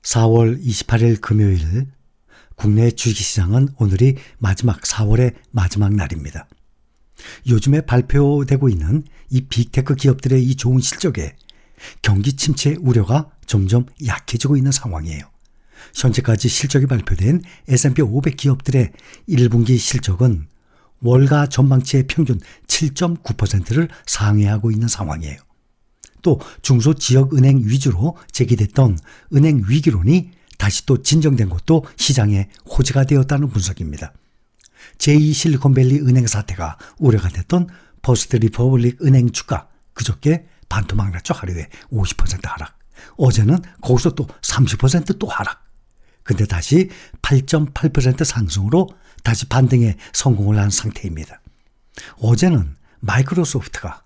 4월 28일 금요일 국내 주식시장은 오늘이 마지막 4월의 마지막 날입니다. 요즘에 발표되고 있는 이 빅테크 기업들의 이 좋은 실적에 경기 침체 우려가 점점 약해지고 있는 상황이에요. 현재까지 실적이 발표된 S&P 500 기업들의 1분기 실적은 월가 전망치의 평균 7.9%를 상회하고 있는 상황이에요. 또 중소지역은행 위주로 제기됐던 은행 위기론이 다시 또 진정된 것도 시장에 호재가 되었다는 분석입니다. 제2실리콘밸리 은행 사태가 우려가 됐던 퍼스트 리퍼블릭 은행 주가 그저께 반토막 났죠. 하루에 50% 하락. 어제는 거기서 또 30% 또 하락. 근데 다시 8.8% 상승으로 다시 반등에 성공을 한 상태입니다. 어제는 마이크로소프트가,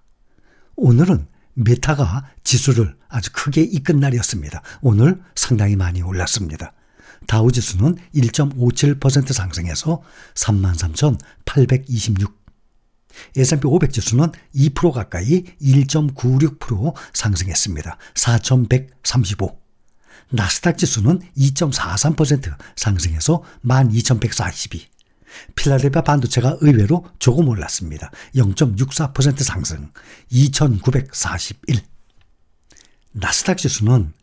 오늘은 메타가 지수를 아주 크게 이끈 날이었습니다. 오늘 상당히 많이 올랐습니다. 다우지수는 1.57% 상승해서 33,826. S&P 500 지수는 2% 가까이 1.96% 상승했습니다. 4,135. 나스닥 지수는 2.43% 상승해서 12,142. 필라델피아 반도체가 의외로 조금 올랐습니다. 0.64% 상승 2,941. 나스닥 지수는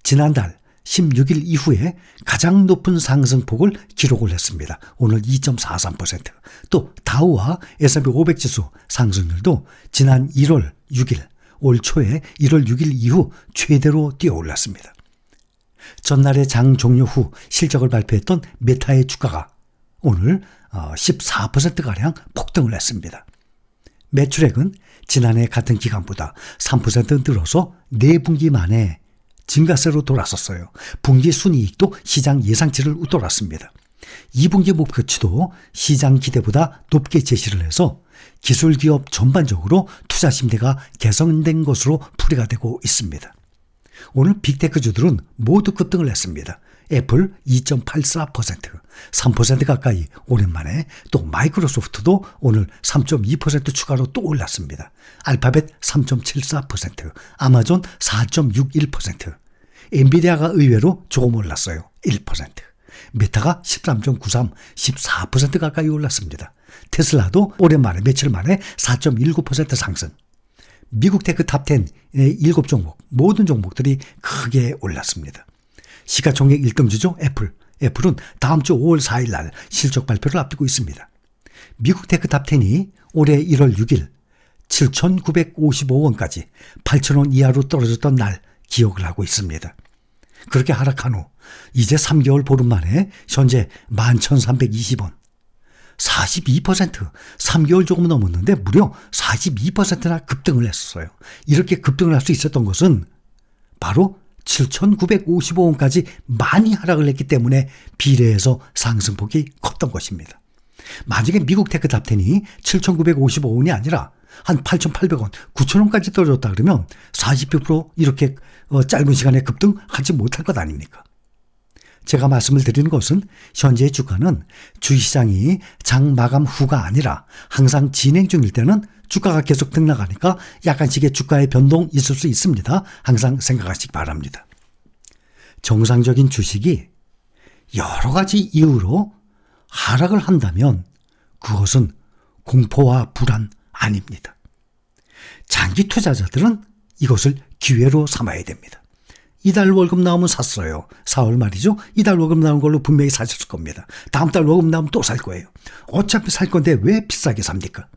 지난달 16일 이후에 가장 높은 상승폭을 기록을 했습니다. 오늘 2.43%. 또 다우와 S&P 500 지수 상승률도 지난 1월 6일, 올 초에 1월 6일 이후 최대로 뛰어올랐습니다. 전날의 장 종료 후 실적을 발표했던 메타의 주가가 오늘 14%가량 폭등을 했습니다. 매출액은 지난해 같은 기간보다 3% 늘어서 4분기 만에 증가세로 돌아섰어요. 분기 순이익도 시장 예상치를 웃돌았습니다. 2분기 목표치도 시장 기대보다 높게 제시를 해서 기술기업 전반적으로 투자 심리가 개선된 것으로 풀이가 되고 있습니다. 오늘 빅테크주들은 모두 급등을 했습니다. 애플 2.84%, 3% 가까이 오랜만에, 또 마이크로소프트도 오늘 3.2% 추가로 또 올랐습니다. 알파벳 3.74%, 아마존 4.61%, 엔비디아가 의외로 조금 올랐어요. 1%, 메타가 13.93, 14% 가까이 올랐습니다. 테슬라도 오랜만에 며칠 만에 4.19% 상승. 미국 테크 탑10의 7종목, 모든 종목들이 크게 올랐습니다. 시가총액 1등주죠. 애플은 다음 주 5월 4일 날 실적 발표를 앞두고 있습니다. 미국 테크 탑10이 올해 1월 6일 7,955원까지 8,000원 이하로 떨어졌던 날 기억을 하고 있습니다. 그렇게 하락한 후 이제 3개월 보름 만에 현재 11,320원. 42%, 3개월 조금 넘었는데 무려 42%나 급등을 했었어요. 이렇게 급등을 할 수 있었던 것은 바로 7,955원까지 많이 하락을 했기 때문에 비례해서 상승폭이 컸던 것입니다. 만약에 미국 테크 탑10이 7,955원이 아니라 한 8,800원, 9,000원까지 떨어졌다 그러면 40% 이렇게 짧은 시간에 급등하지 못할 것 아닙니까? 제가 말씀을 드리는 것은 현재의 주가는 주식시장이 장 마감 후가 아니라 항상 진행 중일 때는 주가가 계속 등락하니까 약간씩의 주가의 변동 있을 수 있습니다. 항상 생각하시기 바랍니다. 정상적인 주식이 여러 가지 이유로 하락을 한다면 그것은 공포와 불안 아닙니다. 장기 투자자들은 이것을 기회로 삼아야 됩니다. 이달 월급 나오면 샀어요. 4월 말이죠. 이달 월급 나온 걸로 분명히 사셨을 겁니다. 다음 달 월급 나오면 또 살 거예요. 어차피 살 건데 왜 비싸게 삽니까?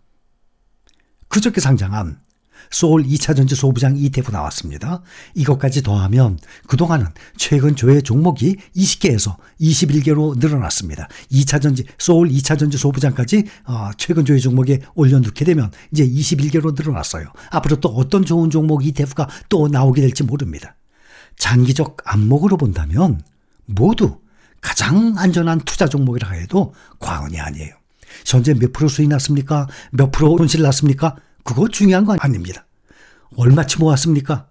그저께 상장한 소울 2차전지 소부장 ETF 나왔습니다. 이것까지 더하면 그동안은 최근 조회 종목이 20개에서 21개로 늘어났습니다. 2차전지, 소울 2차전지 소부장까지 최근 조회 종목에 올려놓게 되면 이제 21개로 늘어났어요. 앞으로 또 어떤 좋은 종목 ETF가 또 나오게 될지 모릅니다. 장기적 안목으로 본다면 모두 가장 안전한 투자 종목이라 해도 과언이 아니에요. 현재 몇 프로 수익 났습니까? 몇 프로 손실 났습니까? 그거 중요한 거 아닙니다. 얼마치 모았습니까?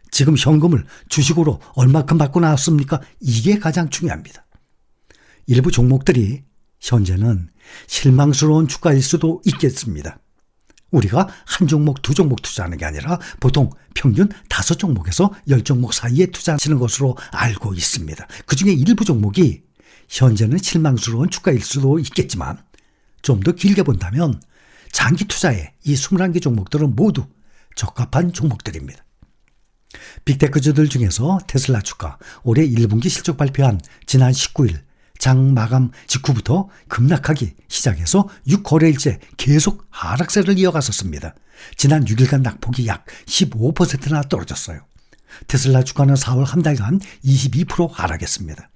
지금 현금을 주식으로 얼마큼 받고 나왔습니까? 이게 가장 중요합니다. 일부 종목들이 현재는 실망스러운 주가일 수도 있겠습니다. 우리가 한 종목, 두 종목 투자하는 게 아니라 보통 평균 5종목에서 10종목 사이에 투자하시는 것으로 알고 있습니다. 그중에 일부 종목이 현재는 실망스러운 주가일 수도 있겠지만 좀 더 길게 본다면 장기 투자에 이 21개 종목들은 모두 적합한 종목들입니다. 빅테크주들 중에서 테슬라 주가 올해 1분기 실적 발표한 지난 19일 장 마감 직후부터 급락하기 시작해서 6거래일째 계속 하락세를 이어갔었습니다. 지난 6일간 낙폭이 약 15%나 떨어졌어요. 테슬라 주가는 4월 한 달간 22% 하락했습니다.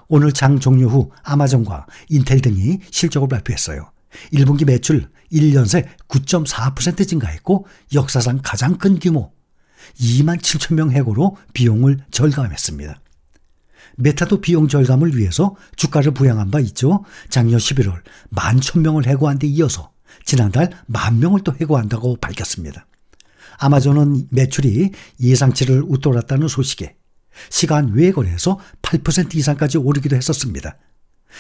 오늘 장 종료 후 아마존과 인텔 등이 실적을 발표했어요. 1분기 매출 1년 새 9.4% 증가했고 역사상 가장 큰 규모 2만 7천 명 해고로 비용을 절감했습니다. 메타도 비용 절감을 위해서 주가를 부양한 바 있죠. 작년 11월 11,000명을 해고한 데 이어서 지난달 10,000명을 또 해고한다고 밝혔습니다. 아마존은 매출이 예상치를 웃돌았다는 소식에 시간 외 거래에서 8% 이상까지 오르기도 했었습니다.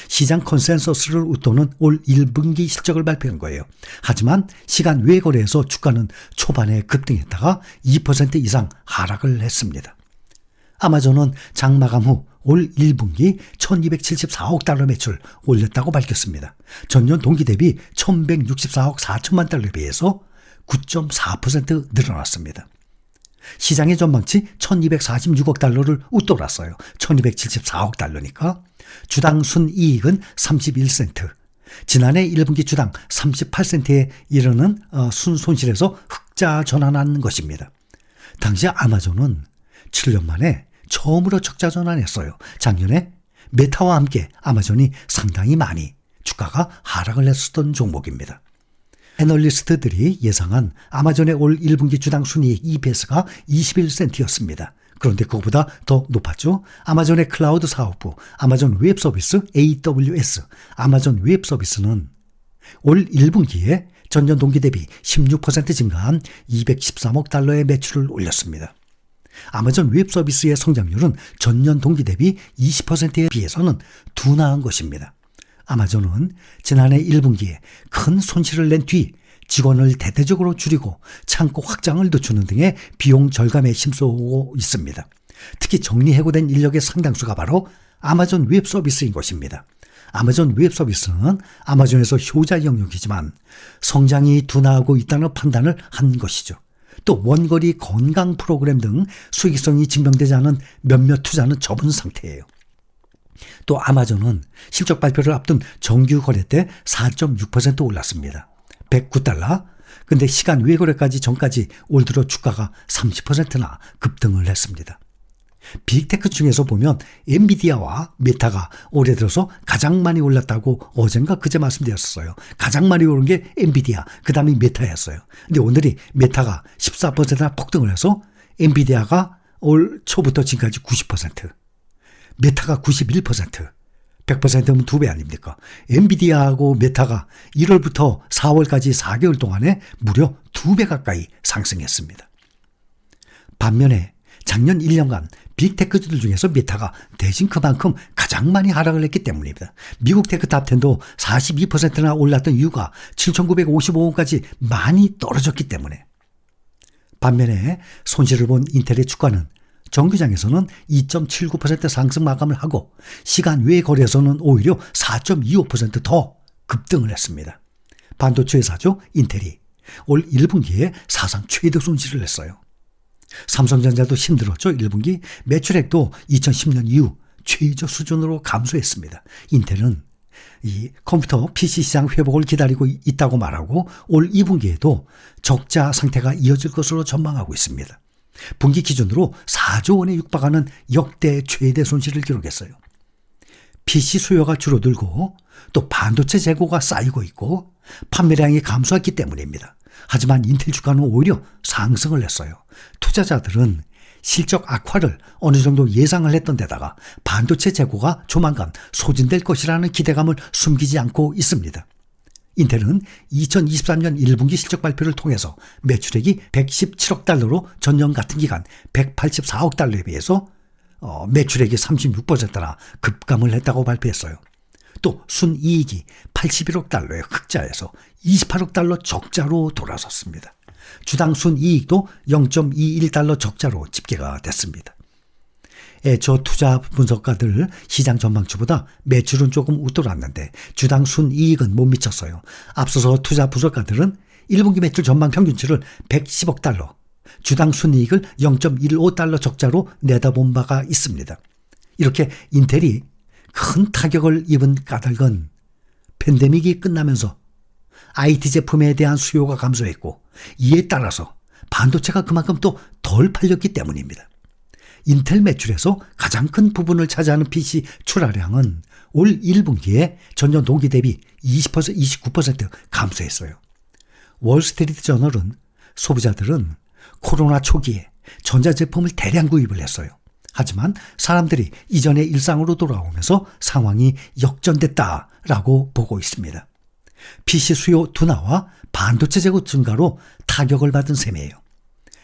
시장 컨센서스를 웃도는 올 1분기 실적을 발표한 거예요. 하지만 시간 외 거래에서 주가는 초반에 급등했다가 2% 이상 하락을 했습니다. 아마존은 장 마감 후 올 1분기 1274억 달러 매출 올렸다고 밝혔습니다. 전년 동기 대비 1164억 4천만 달러에 비해서 9.4% 늘어났습니다. 시장의 전망치 1246억 달러를 웃돌았어요. 1274억 달러니까 주당 순이익은 31센트. 지난해 1분기 주당 38센트에 이르는 순손실에서 흑자 전환한 것입니다. 당시 아마존은 7년 만에 처음으로 적자 전환했어요. 작년에 메타와 함께 아마존이 상당히 많이 주가가 하락을 했었던 종목입니다. 애널리스트들이 예상한 아마존의 올 1분기 주당 순이익 EPS가 21센트였습니다. 그런데 그것보다 더 높았죠. 아마존의 클라우드 사업부, 아마존 웹서비스 AWS, 아마존 웹서비스는 올 1분기에 전년 동기 대비 16% 증가한 213억 달러의 매출을 올렸습니다. 아마존 웹서비스의 성장률은 전년 동기 대비 20%에 비해서는 둔화한 것입니다. 아마존은 지난해 1분기에 큰 손실을 낸 뒤 직원을 대대적으로 줄이고 창고 확장을 늦추는 등의 비용 절감에 힘써오고 있습니다. 특히 정리해고된 인력의 상당수가 바로 아마존 웹서비스인 것입니다. 아마존 웹서비스는 아마존에서 효자 영역이지만 성장이 둔화하고 있다는 판단을 한 것이죠. 또 원거리 건강 프로그램 등 수익성이 증명되지 않은 몇몇 투자는 접은 상태예요. 또 아마존은 실적 발표를 앞둔 정규 거래 때 4.6% 올랐습니다. 109달러. 근데 시간 외 거래까지 전까지 올 들어 주가가 30%나 급등을 했습니다. 빅테크 중에서 보면 엔비디아와 메타가 올해 들어서 가장 많이 올랐다고 어젠가 그제 말씀드렸어요. 가장 많이 오른 게 엔비디아, 그 다음이 메타였어요. 근데 오늘이 메타가 14%나 폭등을 해서 엔비디아가 올 초부터 지금까지 90%, 메타가 91%, 100%면 2배 아닙니까? 엔비디아하고 메타가 1월부터 4월까지 4개월 동안에 무려 2배 가까이 상승했습니다. 반면에 작년 1년간 빅테크들 중에서 메타가 대신 그만큼 가장 많이 하락을 했기 때문입니다. 미국 테크 탑10도 42%나 올랐던 이유가 7,955원까지 많이 떨어졌기 때문에. 반면에 손실을 본 인텔의 주가는 정규장에서는 2.79% 상승 마감을 하고 시간 외 거래에서는 오히려 4.25% 더 급등을 했습니다. 반도체 회사죠. 인텔이 올 1분기에 사상 최대 손실을 냈어요. 삼성전자도 힘들었죠. 1분기 매출액도 2010년 이후 최저 수준으로 감소했습니다. 인텔은 이 컴퓨터 PC 시장 회복을 기다리고 있다고 말하고 올 2분기에도 적자 상태가 이어질 것으로 전망하고 있습니다. 분기 기준으로 4조 원에 육박하는 역대 최대 손실을 기록했어요. PC 수요가 줄어들고 또 반도체 재고가 쌓이고 있고 판매량이 감소했기 때문입니다. 하지만 인텔 주가는 오히려 상승을 했어요. 투자자들은 실적 악화를 어느 정도 예상을 했던 데다가 반도체 재고가 조만간 소진될 것이라는 기대감을 숨기지 않고 있습니다. 인텔은 2023년 1분기 실적 발표를 통해서 매출액이 117억 달러로 전년 같은 기간 184억 달러에 비해서 매출액이 36%나 급감을 했다고 발표했어요. 또 순이익이 81억 달러의 흑자에서 28억 달러 적자로 돌아섰습니다. 주당 순이익도 0.21달러 적자로 집계가 됐습니다. 애초 투자 분석가들 시장 전망치보다 매출은 조금 웃돌았는데 주당 순이익은 못 미쳤어요. 앞서서 투자 분석가들은 1분기 매출 전망 평균치를 110억 달러, 주당 순이익을 0.15달러 적자로 내다본 바가 있습니다. 이렇게 인텔이 큰 타격을 입은 까닭은 팬데믹이 끝나면서 IT 제품에 대한 수요가 감소했고 이에 따라서 반도체가 그만큼 또 덜 팔렸기 때문입니다. 인텔 매출에서 가장 큰 부분을 차지하는 PC 출하량은 올 1분기에 전년 동기 대비 29% 감소했어요. 월스트리트 저널은 소비자들은 코로나 초기에 전자제품을 대량 구입을 했어요. 하지만 사람들이 이전의 일상으로 돌아오면서 상황이 역전됐다라고 보고 있습니다. PC 수요 둔화와 반도체 재고 증가로 타격을 받은 셈이에요.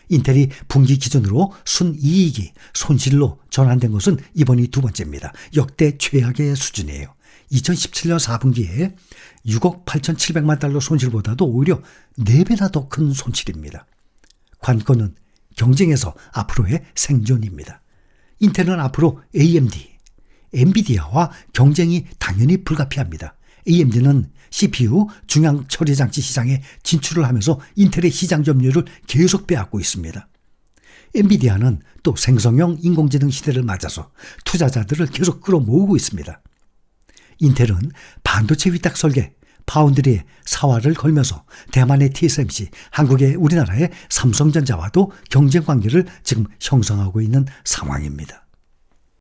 인텔이 분기 기준으로 순이익이 손실로 전환된 것은 이번이 두 번째입니다. 역대 최악의 수준이에요. 2017년 4분기에 6억 8,700만 달러 손실보다도 오히려 4배나 더 큰 손실입니다. 관건은 경쟁에서 앞으로의 생존입니다. 인텔은 앞으로 AMD, 엔비디아와 경쟁이 당연히 불가피합니다. AMD는 CPU 중앙 처리 장치 시장에 진출을 하면서 인텔의 시장 점유율을 계속 빼앗고 있습니다. 엔비디아는 또 생성형 인공지능 시대를 맞아서 투자자들을 계속 끌어모으고 있습니다. 인텔은 반도체 위탁 설계, 파운드리의 사활을 걸면서 대만의 TSMC, 한국의 우리나라의 삼성전자와도 경쟁 관계를 지금 형성하고 있는 상황입니다.